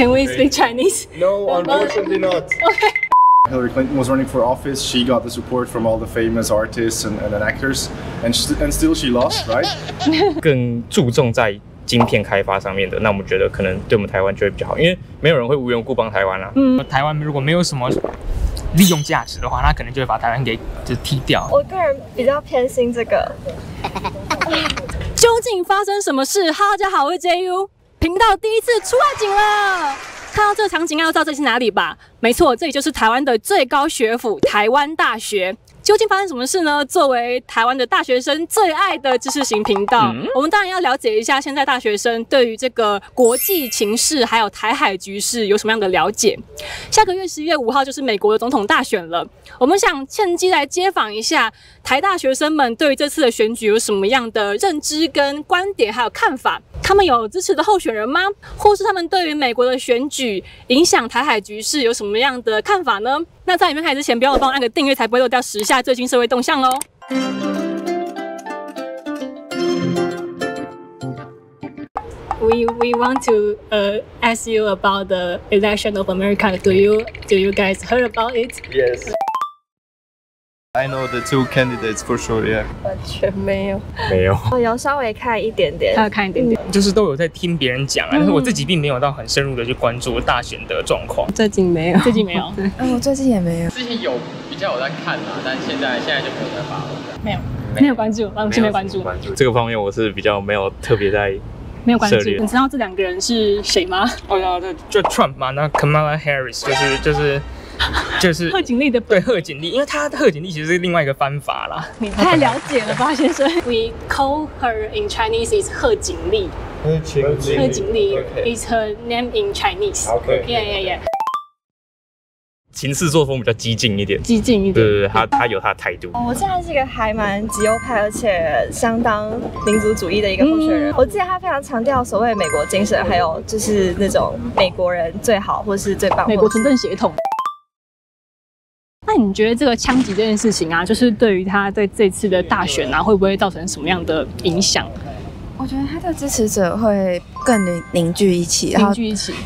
Can we speak Chinese? No, unfortunately not. Okay. Hillary Clinton was running for office. She got the support from all the famous artists and actors, and still she lost, right? 更注重在晶片开发上面的，那我们觉得可能对我们台湾就会比较好，因为没有人会无缘无故帮台湾啦。台湾如果没有什么利用价值的话，那可能就会把台湾给就踢掉。我个人比较偏心这个。究竟发生什么事？哈喽，大家好，我是 JU 频道第一次出外景了。看到这个场景，应该都知道这是哪里吧？没错，这里就是台湾的最高学府——台湾大学。究竟发生什么事呢？作为台湾的大学生最爱的知识型频道，我们当然要了解一下现在大学生对于这个国际情势还有台海局势有什么样的了解。下个月11月5号就是美国的总统大选了，我们想趁机来街访一下台大学生们对于这次的选举有什么样的认知跟观点还有看法。他们有支持的候选人吗？或是他们对于美国的选举影响台海局势有什么样的看法呢？那在影片开始之前，不要帮我按个订阅，才不会漏掉时下最新社会动向哦。We want to ask you about the election of America. Do you guys heard about it? Yes. I know the two candidates for sure. Yeah. 完全没有。没有，我有稍微看一点点，要看一点点，就是都有在听别人讲啊，但是我自己并没有到很深入的去关注大选的状况。最近没有，最近没有。对，我最近也没有。之前有比较有在看啦，但现在就没有在发了。没有关注，完全没关注。这个方面我是比较没有特别在没有关注。你知道这两个人是谁吗？哦，就 Trump 嘛，那 Kamala Harris 就是贺锦丽的对贺锦丽，因为她的贺锦丽其实是另外一个翻法啦。你太了解了吧，先生。We call her in Chinese is 贺锦丽。贺锦丽 is her name in Chinese. Okay. Yeah. 行事作风比较激进一点，对，他有他的态度。我现在是一个还蛮极右派，而且相当民族主义的一个候选人。我记得他非常强调所谓美国精神，还有就是那种美国人最好或是最棒，美国纯正血统。那你觉得这个枪击这件事情啊，就是对于他在这次的大选啊，会不会造成什么样的影响？我觉得他的支持者会更凝聚一起，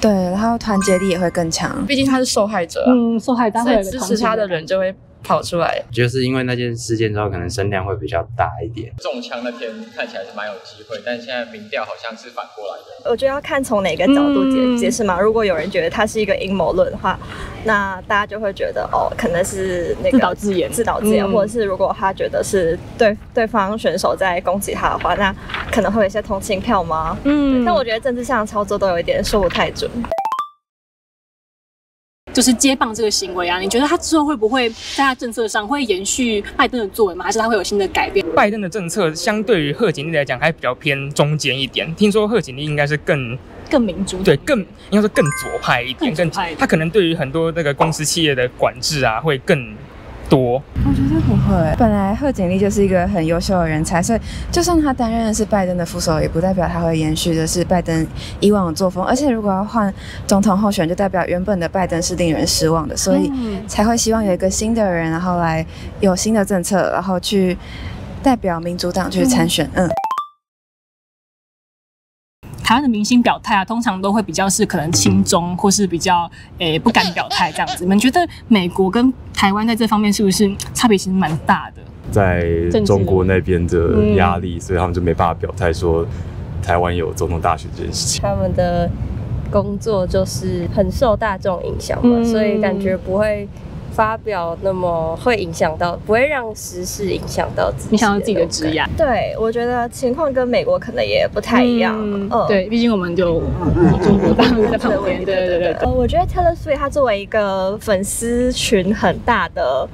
对，然后团结力也会更强。毕竟他是受害者，受害者会支持他的人就会跑出来。就是因为那件事件之后，可能声量会比较大一点。中枪那天看起来是蛮有机会，但现在民调好像是反过来的。我觉得要看从哪个角度解释嘛。如果有人觉得它是一个阴谋论的话，那大家就会觉得可能是那个自导自演，或者是如果他觉得是对方选手在攻击他的话，那可能会有一些同情票吗？但我觉得政治上的操作都有一点说不太准。就是接棒这个行为啊，你觉得他之后会不会在他政策上会延续拜登的作为吗？还是他会有新的改变？拜登的政策相对于贺锦丽来讲还比较偏中间一点，听说贺锦丽应该是更民主，对，应该说更左派一点，他可能对于很多那个公司企业的管制啊会更多。我觉得不会，本来贺锦丽就是一个很优秀的人才，所以就算他担任的是拜登的副手，也不代表他会延续的是拜登以往的作风。而且如果要换总统候选，就代表原本的拜登是令人失望的，所以才会希望有一个新的人，然后来有新的政策，然后去代表民主党去参选。台湾的明星表态啊，通常都会比较是可能亲中，或是比较不敢表态这样子。你们觉得美国跟台湾在这方面是不是差别其实蛮大的？在中国那边的压力，所以他们就没办法表态说台湾有总统大选这件事情。他们的工作就是很受大众影响嘛，所以感觉不会发表那么会影响到，不会让时事影响到自己的职业。对，我觉得情况跟美国可能也不太一样。对，毕竟我们就中国大陆在旁边。对。我觉得 Taylor Swift 他作为一个粉丝群很大的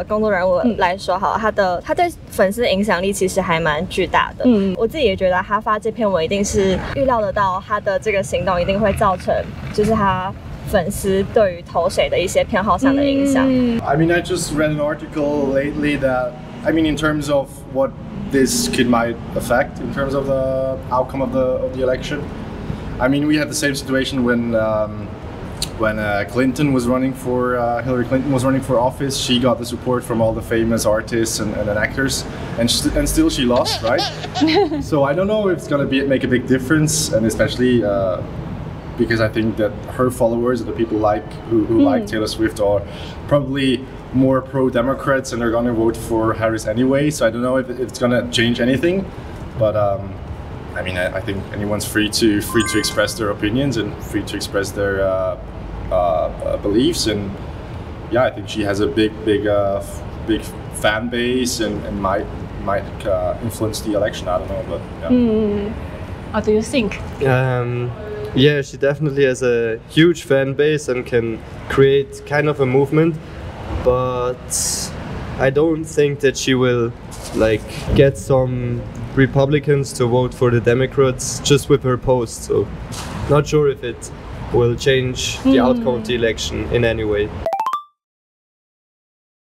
公众人物来说，他对粉丝影响力其实还蛮巨大的。我自己也觉得他发这篇文一定是预料得到他的这个行动一定会造成，就是他粉丝对于投谁的一些偏好上的影响。I mean, I just read an article lately that, I mean, in terms of what this kid might affect in terms of the outcome of the election. I mean, we had the same situation when Clinton was running for Hillary Clinton was running for office. She got the support from all the famous artists and actors, and still she lost, right? So I don't know if it's gonna make a big difference, and especially because I think that her followers, the people who like Taylor Swift, are probably more pro-Democrats and they're gonna vote for Harris anyway. So I don't know if it's gonna change anything, but I mean, I think anyone's free to express their opinions and free to express their beliefs. And yeah, I think she has a big fan base and might influence the election. I don't know, but yeah. What do you think? Yeah, she definitely has a huge fan base and can create kind of a movement, but I don't think that she will like get some Republicans to vote for the Democrats just with her post. So not sure if it will change the outcome of the election in any way.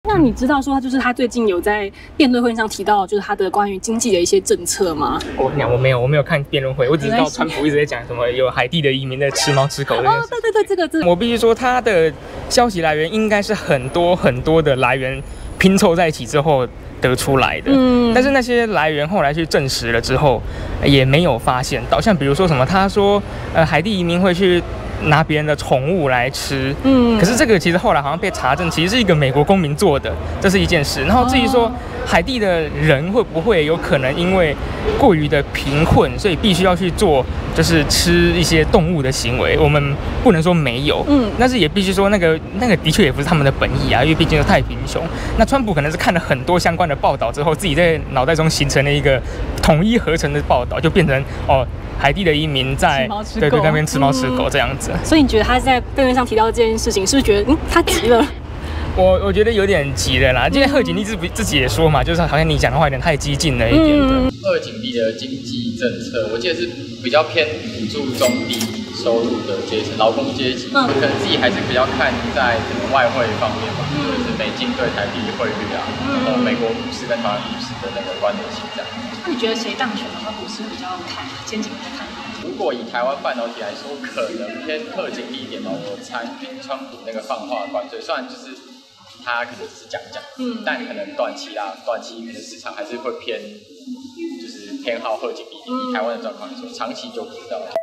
那你知道说他最近有在辩论会上提到就是他的关于经济的一些政策吗？我没有看辩论会，我只知道川普一直在讲什么有海地的移民在吃猫吃狗这件事。对，这个我必须说他的消息来源应该是很多的来源拼凑在一起之后得出来的。但是那些来源后来去证实了之后，也没有发现到，像比如说什么，他说海地移民会去拿别人的宠物来吃，可是这个其实后来好像被查证，其实是一个美国公民做的，这是一件事。然后至于说海地的人会不会有可能因为过于的贫困，所以必须要去做就是吃一些动物的行为，我们不能说没有，但是也必须说那个的确也不是他们的本意啊，因为毕竟太贫穷。那川普可能是看了很多相关的报道之后，自己在脑袋中形成了一个统一合成的报道，就变成海地的移民在对那边吃猫吃狗这样子。所以你觉得他在辩论上提到这件事情，是不是觉得他急了？我觉得有点急了啦，因为贺锦丽自己也说嘛，就是好像你讲的话有点太激进了一点的。贺锦丽的经济政策，我记得是比较偏补助中低收入的阶层、劳工阶级，可能自己还是比较看在可能外汇方面吧，就是美金对台币汇率啊，然后美国股市跟台湾股市的那个关联性这样。那你觉得谁当选的话，股市比较看前景比较看好？如果以台湾半导体来说，可能偏贺锦丽一点吧。我猜川普那个放话关税，虽然就是他可能只是讲，但可能短期可能市场还是会就是偏好贺锦丽。以台湾的状况来说，长期就不知道了。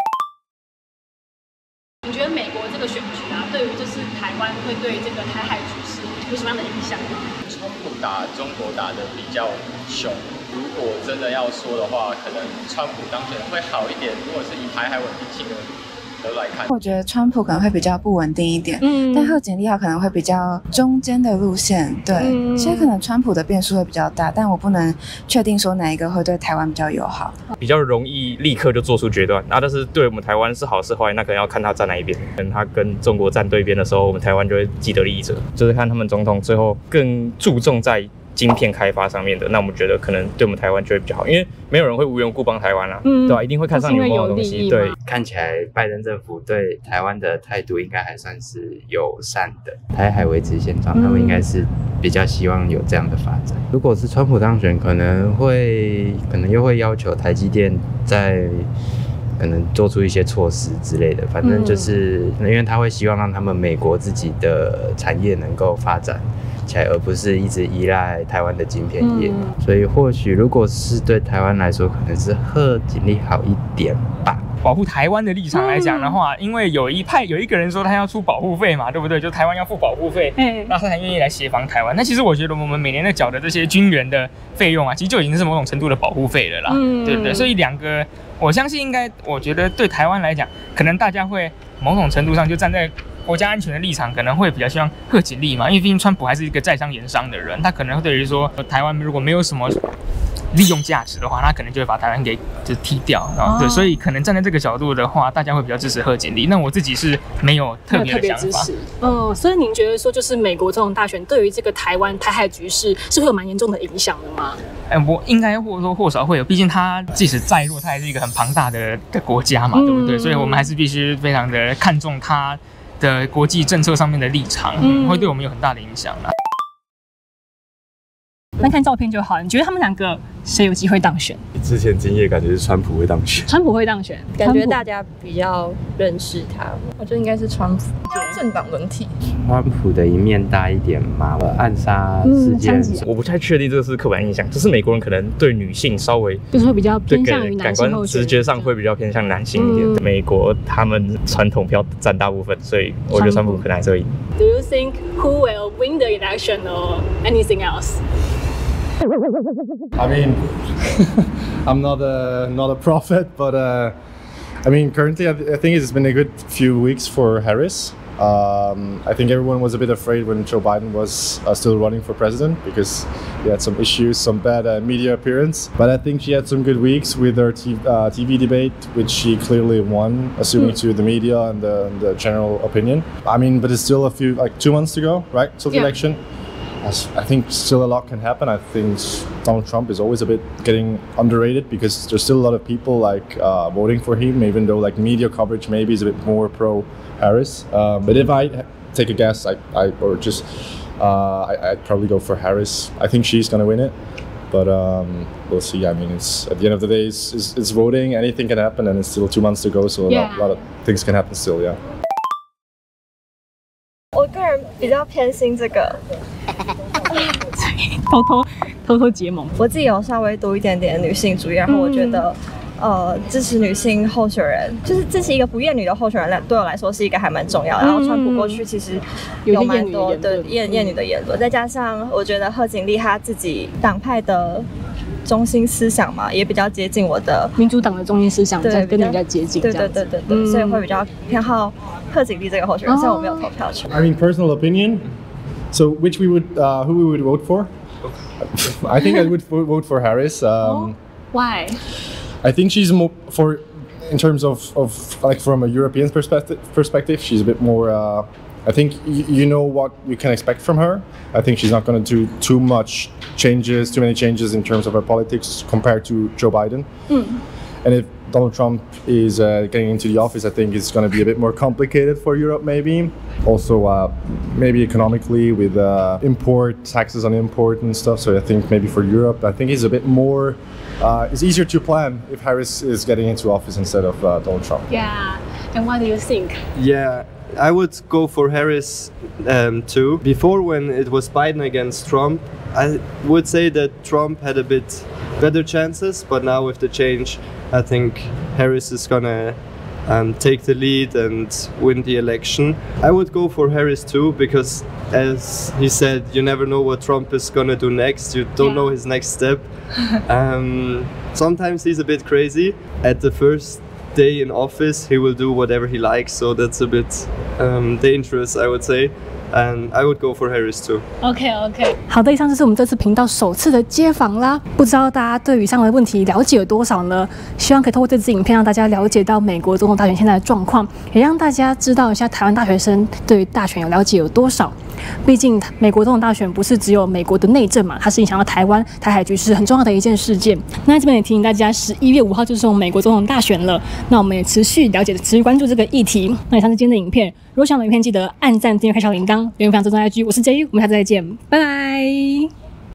你觉得美国这个选举啊，对于就是台湾会对这个台海局势有什么样的影响吗？川普打中国打得比较凶，如果真的要说的话，可能川普当选会好一点。如果是以台海稳定性的来看，我觉得川普可能会比较不稳定一点，但贺锦丽可能会比较中间的路线，对，所以可能川普的变数会比较大，但我不能确定说哪一个会对台湾比较友好，比较容易立刻就做出决断，但是对我们台湾是好是坏，那可能要看他站哪一边。可能他跟中国站对边的时候，我们台湾就会既得利益者，就是看他们总统最后更注重在晶片开发上面的，那我们觉得可能对我们台湾就会比较好，因为没有人会无缘无故帮台湾啦，对吧？一定会看上你们的东西。对，看起来拜登政府对台湾的态度应该还算是友善的，台海维持现状，他们应该是比较希望有这样的发展。如果是川普当选，可能又会要求台积电在可能做出一些措施之类的，反正就是因为他会希望让他们美国自己的产业能够发展起来，而不是一直依赖台湾的晶片业嘛，所以或许如果是对台湾来说，可能是贺锦丽好一点吧。保护台湾的立场来讲的话，因为有一个人说他要出保护费嘛，对不对？就台湾要付保护费，那他才愿意来协防台湾。那其实我觉得我们每年在缴的这些军援的费用啊，其实就已经是某种程度的保护费了啦，对不对？所以两个，我相信应该，我觉得对台湾来讲，可能大家会某种程度上就站在国家安全的立场，可能会比较希望贺锦丽嘛，因为毕竟川普还是一个在商言商的人，他可能会对于说台湾如果没有什么利用价值的话，他可能就会把台湾给就踢掉，对，所以可能站在这个角度的话，大家会比较支持贺锦丽。那我自己是没有特别的想法。所以您觉得说，就是美国总统大选对于这个台海局势是会有蛮严重的影响的吗？我应该或多或少会有，毕竟它即使再弱，它还是一个很庞大的国家嘛，对不对？所以我们还是必须非常的看重它的国际政策上面的立场，会对我们有很大的影响啦。单看照片就好，你觉得他们两个谁有机会当选？之前经验感觉是川普会当选，川普会当选，感觉大家比较认识他。我觉得应该是川普，政党轮替。川普的一面大一点嘛，暗杀事件，我不太确定这个是刻板印象，就是美国人可能对女性稍微就是会比较偏向于男感官性候选人，直觉上会比较偏向男性一点。美国他们传统票占大部分，所以我觉得川普可能还是会赢。Do you think who will win the election or anything else? I mean, I'm not a prophet, but I mean, currently I think it's been a good few weeks for Harris. I think everyone was a bit afraid when Joe Biden was still running for president because he had some issues, some bad media appearance. But I think she had some good weeks with her TV debate, which she clearly won, assuming to the media and the general opinion. I mean, but it's still 2 months to go, right, till the election. I think still a lot can happen. I think Donald Trump is always a bit getting underrated because there's still a lot of people voting for him, even though media coverage maybe is a bit more pro Harris. But if I take a guess, I'd probably go for Harris. I think she's gonna win it, but we'll see. I mean, it's at the end of the day, it's voting. Anything can happen, and it's still 2 months to go, so a lot of things can happen still. Yeah. 我个人比较偏心这个，偷偷结盟。我自己有稍微读一点点女性主义，然后我觉得，支持女性候选人，就是支持一个不厌女的候选人，对我来说是一个还蛮重要的。然后川普过去其实有蛮多的厌女的言论，再加上我觉得贺锦丽她自己党派的中心思想嘛，也比较接近我的民主党的中心思想，在跟你比较接近。对，所以会比较偏好贺锦丽这个候选人，虽然我没有投票权。I mean, personal opinion. So, who we would vote for? I think I would vote for Harris. Why? I think she's more in terms of from a European perspective, she's a bit more. I think you know what you can expect from her. I think she's not going to do too many changes in terms of her politics compared to Joe Biden. And if Donald Trump is getting into the office, I think it's going to be a bit more complicated for Europe maybe. Also maybe economically with taxes on import and stuff. So I think maybe for Europe, I think it's a bit more, it's easier to plan if Harris is getting into office instead of Donald Trump. Yeah, and what do you think? Yeah, I would go for Harris too. Before, when it was Biden against Trump, I would say that Trump had a bit better chances, but now with the change, I think Harris is gonna take the lead and win the election. I would go for Harris too because, as he said, you never know what Trump is gonna do next. You don't know his next step. Sometimes he's a bit crazy. At the first day in office, he will do whatever he likes, so that's a bit dangerous, I would say. And I would go for Harris too. OK。好的，以上就是我们这次频道首次的街访啦。不知道大家对以上的问题了解有多少呢？希望可以透过这支影片让大家了解到美国总统大选现在的状况，也让大家知道一下台湾大学生对于大选有了解有多少。毕竟美国总统大选不是只有美国的内政嘛，它是影响到台湾台海局势很重要的一件事件。那这边也提醒大家，11月5号就是我们美国总统大选了。那我们也持续了解、持续关注这个议题。那以上是今天的影片，如果喜欢我的影片，记得按赞、订阅、开小铃铛，留言分享、追踪IG。我是 JU， 我们下次再见，拜拜。